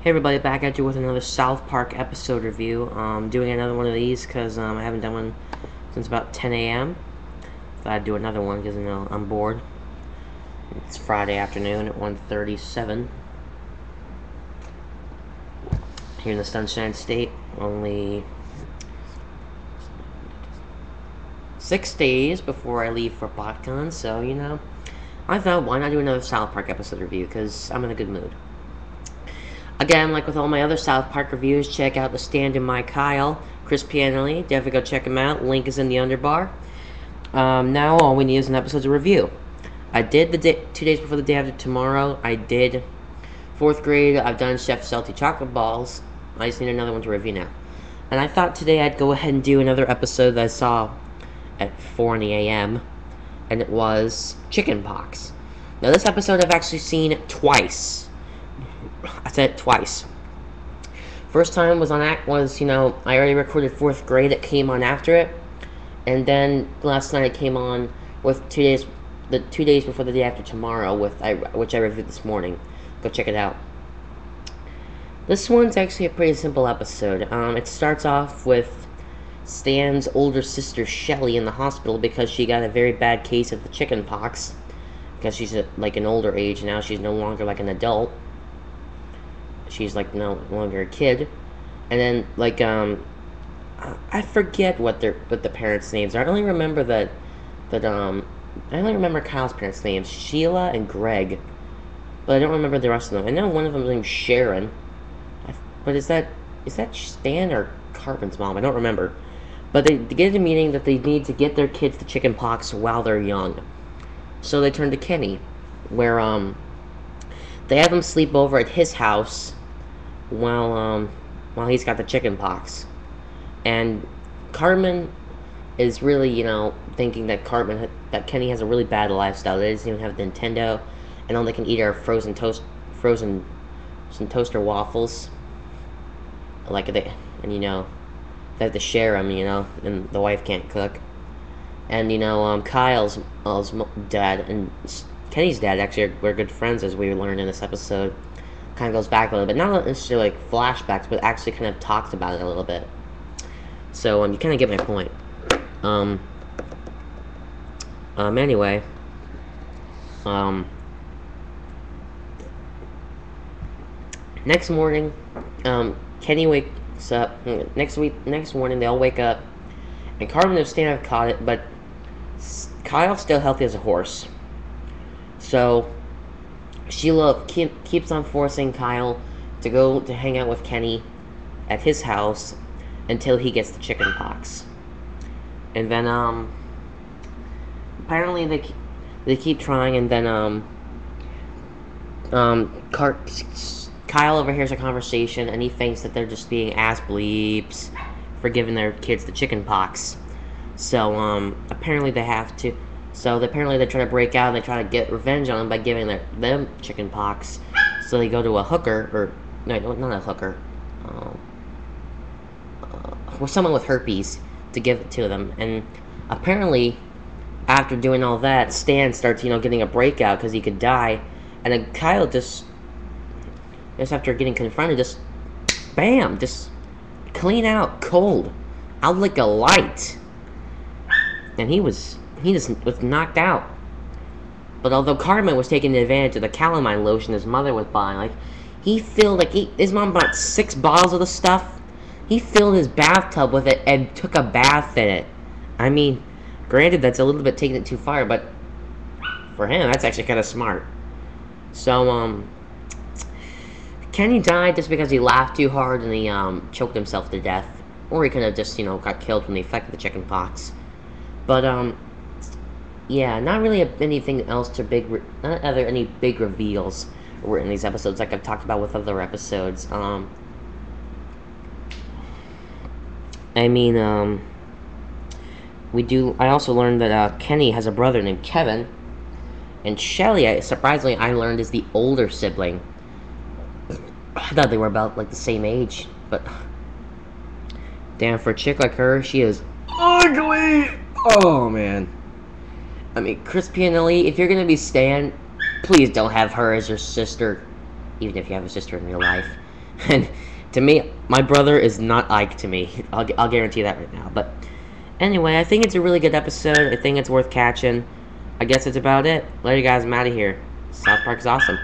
Hey everybody, back at you with another South Park episode review. Doing another one of these because I haven't done one since about 10 a.m. Thought I'd do another one because I'm bored. It's Friday afternoon at 1:37 here in the Sunshine State. Only 6 days before I leave for BotCon, so I thought why not do another South Park episode review because I'm in a good mood. Again, like with all my other South Park reviews, check out The Stand and My Kyle, Chris Pianelli. Definitely go check him out. Link is in the underbar. Now all we need is an episode to review. I did 2 days before the day after tomorrow. I did 4th grade. I've done Chef Salty Chocolate Balls. I just need another one to review now. And I thought today I'd go ahead and do another episode that I saw at 4 in the a.m. And it was Chickenpox. Now this episode I've actually seen twice. I said it twice. First time was I already recorded 4th grade. It came on after it, and then last night it came on with the 2 days before the day after tomorrow, which I reviewed this morning. Go check it out. This one's actually a pretty simple episode. It starts off with Stan's older sister Shelly in the hospital because she got a very bad case of the chickenpox. Because she's like an older age now, she's no longer like an adult. She's like no longer a kid, and then I forget what the parents' names are. I only remember I only remember Kyle's parents' names, Sheila and Greg, but I don't remember the rest of them. I know one of them is named Sharon, but is that Stan or Cartman's mom? I don't remember. But they get a meeting that they need to get their kids the chickenpox while they're young, so they turn to Kenny, where they have them sleep over at his house while he's got the chickenpox. And Cartman is really, thinking that Kenny has a really bad lifestyle. They doesn't even have the Nintendo, and all they can eat are frozen some toaster waffles. They have to share them, and the wife can't cook. And Kyle's dad and Kenny's dad actually we're good friends, as we learned in this episode. Kind of goes back a little bit, not necessarily like flashbacks, but actually kind of talks about it a little bit. So you kind of get my point. Anyway, next morning, Kenny wakes up. Next morning they all wake up, and Cartman and Stan have caught it, but Kyle's still healthy as a horse. So Sheila keeps on forcing Kyle to go to hang out with Kenny at his house until he gets the chickenpox. And then apparently they keep trying, and then Kyle overhears a conversation, and he thinks that they're just being ass bleeps for giving their kids the chickenpox. So apparently they have to. So apparently they try to break out, and they try to get revenge on them by giving them chickenpox. So they go to a hooker, or no, not a hooker, or someone with herpes to give it to them. And apparently, after doing all that, Stan starts, getting a breakout because he could die. And then Kyle just after getting confronted, just bam, just clean out, cold, out like a light. And he just was knocked out. But although Cartman was taking advantage of the calamine lotion his mother was buying, his mom bought 6 bottles of the stuff. He filled his bathtub with it and took a bath in it. I mean, granted, that's a little bit taking it too far, but for him, that's actually kind of smart. So, Kenny died just because he laughed too hard and he choked himself to death. Or he could have just, got killed from the effect of the chickenpox. But, yeah, not really anything else any big reveals were in these episodes like I've talked about with other episodes. I also learned that Kenny has a brother named Kevin, and Shelly, surprisingly, I learned is the older sibling. I thought they were about like the same age, but damn, for a chick like her, she is ugly. Oh man. I mean, Chris Pianelli, if you're gonna be Stan, please don't have her as your sister, even if you have a sister in real life. And to me, my brother is not Ike to me. I'll guarantee that right now. But anyway, I think it's a really good episode. I think it's worth catching. I guess it's about it. Later, guys. I'm out of here. South Park is awesome.